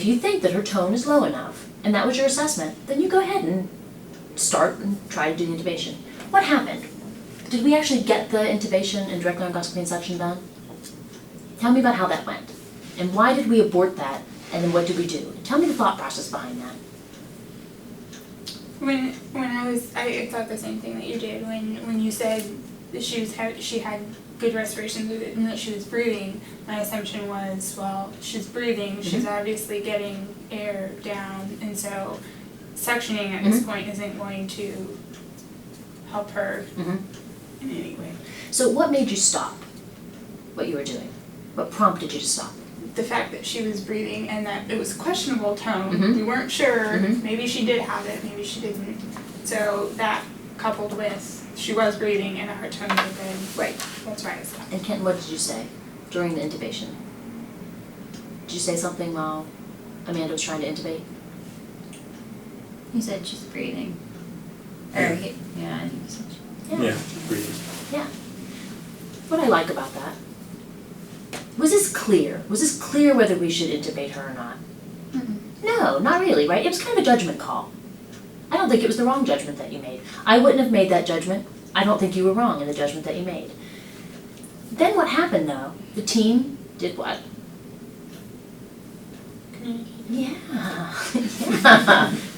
If you think that her tone is low enough, and that was your assessment, then you go ahead and start and try to do the intubation. What happened? Did we actually get the intubation and direct laryngoscopy and suction done? Tell me about how that went. And why did we abort that? And then what did we do? Tell me the thought process behind that. When I thought the same thing that you did. When you said that she had good respiration and that she was breathing, my assumption was, well, she's breathing, she's obviously getting air down, and so suctioning at this point isn't going to help her in any way. So what made you stop what you were doing? What prompted you to stop? The fact that she was breathing and that it was questionable tone, we weren't sure, maybe she did have it, maybe she didn't. So that coupled with she was breathing and her tone was good. Right. That's why I stopped. And Kenton, what did you say during the intubation? Did you say something while Amanda was trying to intubate? He said she's breathing. Or I think he said Yeah, breathing. Yeah. What I like about that, was this clear? Was this clear whether we should intubate her or not? No, not really, right? It was kind of a judgment call. I don't think it was the wrong judgment that you made. I wouldn't have made that judgment. I don't think you were wrong in the judgment that you made. Then what happened though? The team did what? Communicate. Yeah.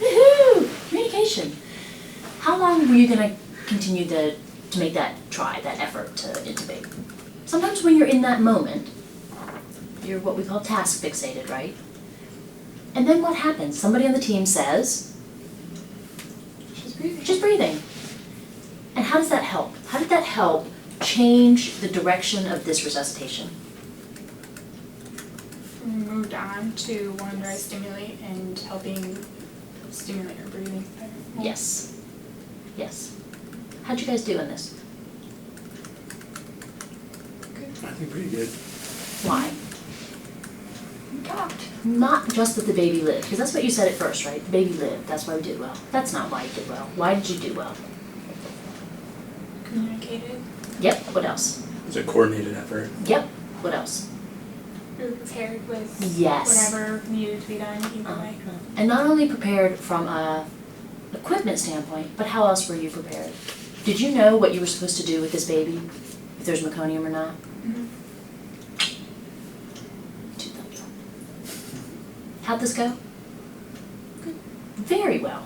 Woohoo! Communication. How long were you gonna continue to make that effort to intubate? Sometimes when you're in that moment, you're what we call task fixated, right? And then what happens? Somebody on the team says, she's breathing. And how does that help? How did that help change the direction of this resuscitation? We moved on to one dry stimulate and helping stimulate her breathing better. Yes. Yes. How'd you guys do in this? I think pretty good. Why? We talked. Not just that the baby lived, because that's what you said at first, right? The baby lived, that's why we did well. That's not why you did well. Why did you do well? Communicated. Yep, what else? It was a coordinated effort. Yep, what else? We were prepared with Yes. whatever needed to be done either way. And not only prepared from a equipment standpoint, but how else were you prepared? Did you know what you were supposed to do with this baby? If there's meconium or not? Two thumbs up. How'd this go? Good. Very well.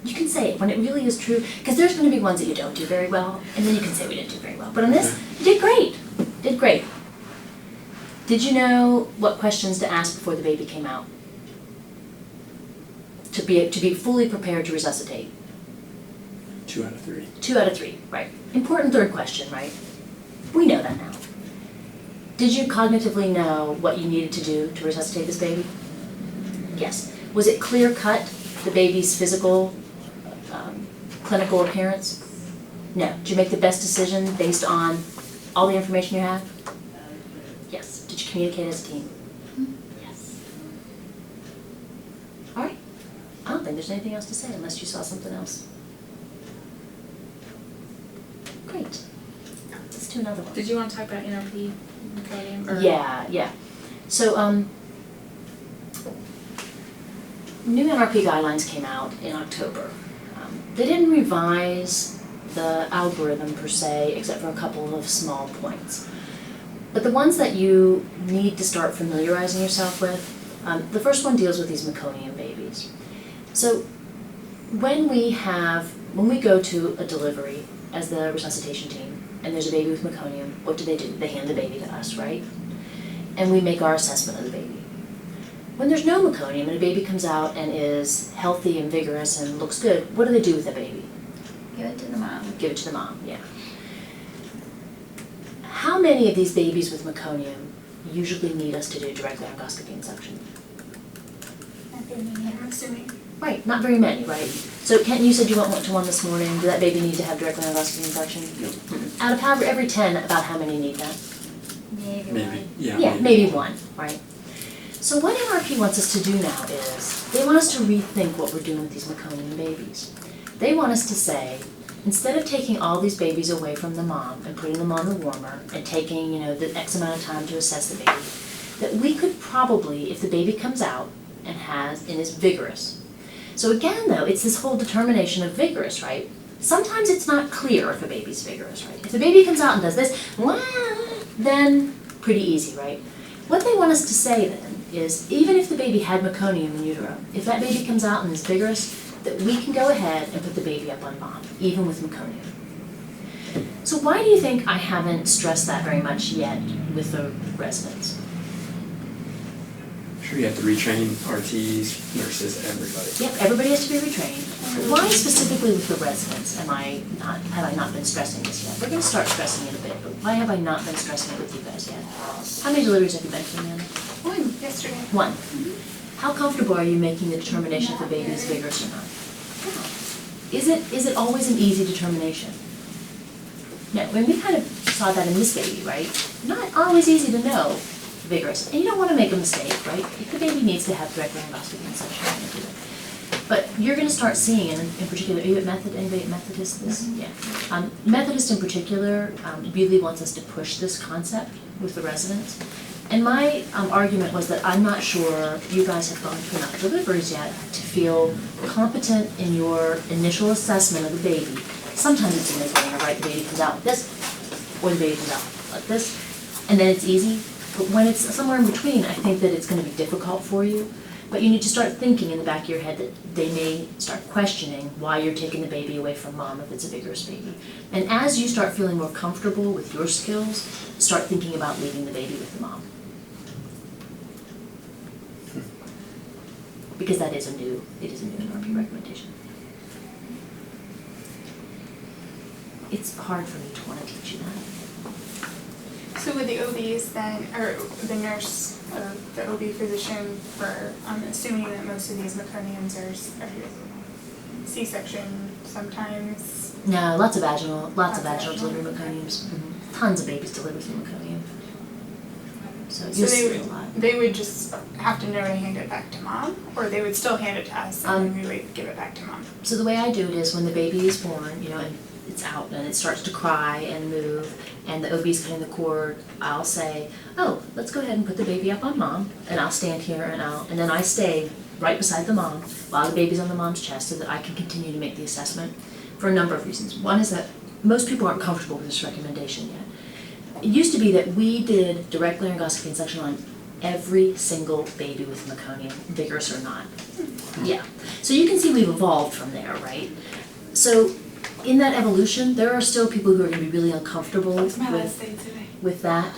You can say it when it really is true, because there's going to be ones that you don't do very well, and then you can say we didn't do very well. But on this, you did great. Did great. Did you know what questions to ask before the baby came out? To be fully prepared to resuscitate? 2 out of 3. 2 out of 3, right. Important third question, right? We know that now. Did you cognitively know what you needed to do to resuscitate this baby? Yes. Was it clear cut, the baby's physical, clinical appearance? No. Did you make the best decision based on all the information you had? Yes. Did you communicate as a team? Yes. All right. I don't think there's anything else to say unless you saw something else. Great. Let's do another one. Did you want to talk about NRP meconium? Or? Yeah. So, new NRP guidelines came out in October. They didn't revise the algorithm per se, except for a couple of small points. But the ones that you need to start familiarizing yourself with, the first one deals with these meconium babies. So, when we go to a delivery as the resuscitation team, and there's a baby with meconium, what do? They hand the baby to us, right? And we make our assessment of the baby. When there's no meconium and a baby comes out and is healthy and vigorous and looks good, what do they do with the baby? Give it to the mom. Give it to the mom, yeah. How many of these babies with meconium usually need us to do direct laryngoscopy and suction? Not very many, I'm assuming. Right, not very many, right? So Kenton, you said you went 1 to 1 this morning. Did that baby need to have direct laryngoscopy and suction? Yep. Out of every 10, about how many need that? Maybe. Maybe. Yeah, maybe 1, right? So what NRP wants us to do now is, they want us to rethink what we're doing with these meconium babies. They want us to say, instead of taking all these babies away from the mom and putting them on the warmer and taking, the X amount of time to assess the baby, that we could probably, if the baby comes out and is vigorous. So again though, it's this whole determination of vigorous, right? Sometimes it's not clear if a baby's vigorous, right? If the baby comes out and does this, then pretty easy, right? What they want us to say then is, even if the baby had meconium in utero, if that baby comes out and is vigorous, that we can go ahead and put the baby up on mom, even with meconium. So why do you think I haven't stressed that very much yet with the residents? I'm sure you have to retrain RTs, nurses, everybody. Yep, everybody has to be retrained. Why specifically with the residents have I not been stressing this yet? We're going to start stressing it a bit, but why have I not been stressing it with you guys yet? How many deliveries have you been to, Amanda? One yesterday. One. How comfortable are you making the determination if the baby is vigorous or not? Is it always an easy determination? No, when we kind of saw that in this baby, right? Not always easy to know vigorous. And you don't want to make a mistake, right? If the baby needs to have direct laryngoscopy and such, you're going to do it. But you're going to start seeing, and in particular, are you at anybody at Methodist? Yeah. Methodist in particular really wants us to push this concept with the residents. And my argument was that I'm not sure you guys have gone through enough deliveries yet to feel competent in your initial assessment of the baby. Sometimes it's amazing, right? The baby comes out like this, or the baby comes out like this, and then it's easy. But when it's somewhere in between, I think that it's going to be difficult for you. But you need to start thinking in the back of your head that they may start questioning why you're taking the baby away from mom if it's a vigorous baby. And as you start feeling more comfortable with your skills, start thinking about leaving the baby with the mom. Because it is a new NRP recommendation. It's hard for me to want to teach you that. So with the OBs then, or the nurse, or the OB physician, I'm assuming that most of these meconiums are C-section sometimes. No, lots of vaginal delivery meconiums. Tons of babies delivered through meconium. So you'll see a lot. They would just have to know to hand it back to mom, or they would still hand it to us and then we would give it back to mom. So the way I do it is when the baby is born, and it's out and it starts to cry and move, and the OB's cutting the cord, I'll say, oh, let's go ahead and put the baby up on mom, and I'll stand here and then I stay right beside the mom while the baby's on the mom's chest so that I can continue to make the assessment for a number of reasons. One is that most people aren't comfortable with this recommendation yet. It used to be that we did direct laryngoscopy and suction on every single baby with meconium, vigorous or not. Yeah. So you can see we've evolved from there, right? So in that evolution, there are still people who are going to be really uncomfortable with that.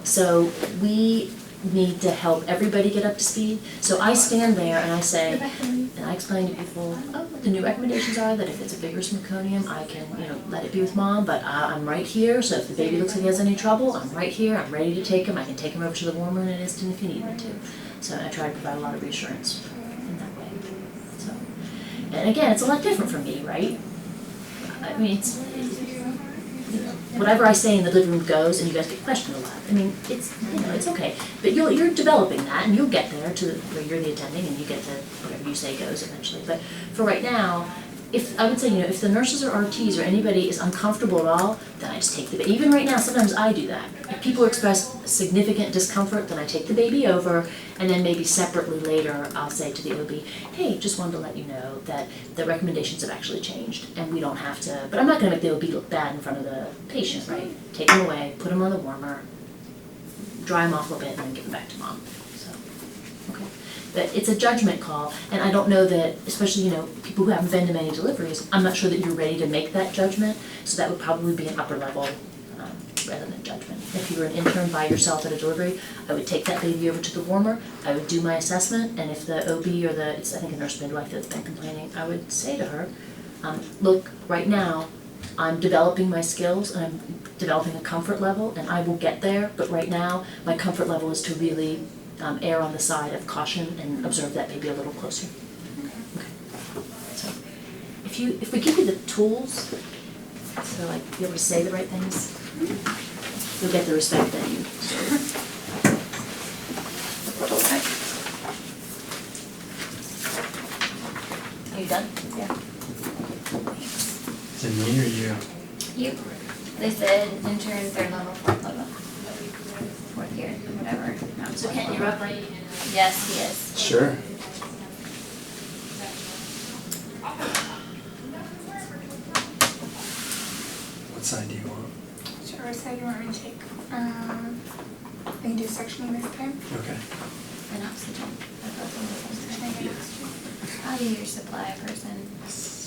So we need to help everybody get up to speed. So I stand there and I say, and I explain to people, what the new recommendations are, that if it's a vigorous meconium, I can, let it be with mom, but I'm right here, so if the baby looks like he has any trouble, I'm right here, I'm ready to take him, I can take him over to the warmer in an instant if you need me to. So I try to provide a lot of reassurance in that way. So, and again, it's a lot different from me, right? I mean, it's whatever I say in the living room goes, and you guys get questioned a lot. I mean, it's okay. But you're developing that, and you'll get there to where you're the attending, and you get to whatever you say goes eventually. But for right now, if I would say, if the nurses or RTs or anybody is uncomfortable at all, then I just take the baby. Even right now, sometimes I do that. If people express significant discomfort, then I take the baby over, and then maybe separately later, I'll say to the OB, hey, just wanted to let you know that the recommendations have actually changed, and we don't have to, but I'm not going to make the OB look bad in front of the patient, right? Take them away, put them on the warmer, dry them off a little bit, and then give them back to mom. So, okay. But it's a judgment call, and I don't know that, especially, people who haven't been to many deliveries, I'm not sure that you're ready to make that judgment, so that would probably be an upper level rather than judgment. If you were an intern by yourself at a delivery, I would take that baby over to the warmer, I would do my assessment, and if the OB or I think a nurse midwife that's been complaining, I would say to her, look, right now, I'm developing my skills, and I'm developing a comfort level, and I will get there, but right now, my comfort level is to really err on the side of caution and observe that baby a little closer. Okay. So, if we give you the tools to be able to say the right things, you'll get the respect that you deserve. Okay. Are you done? Yeah. Is it me or you? You. They said intern, third level, fourth level. Fourth year, whatever. So Kent, you're up, right? Yes, he is. Sure. What side do you want? Whichever side you want me to take. I can do sectioning this time. Okay. And oxygen. I can do oxygen. How do you supply a person?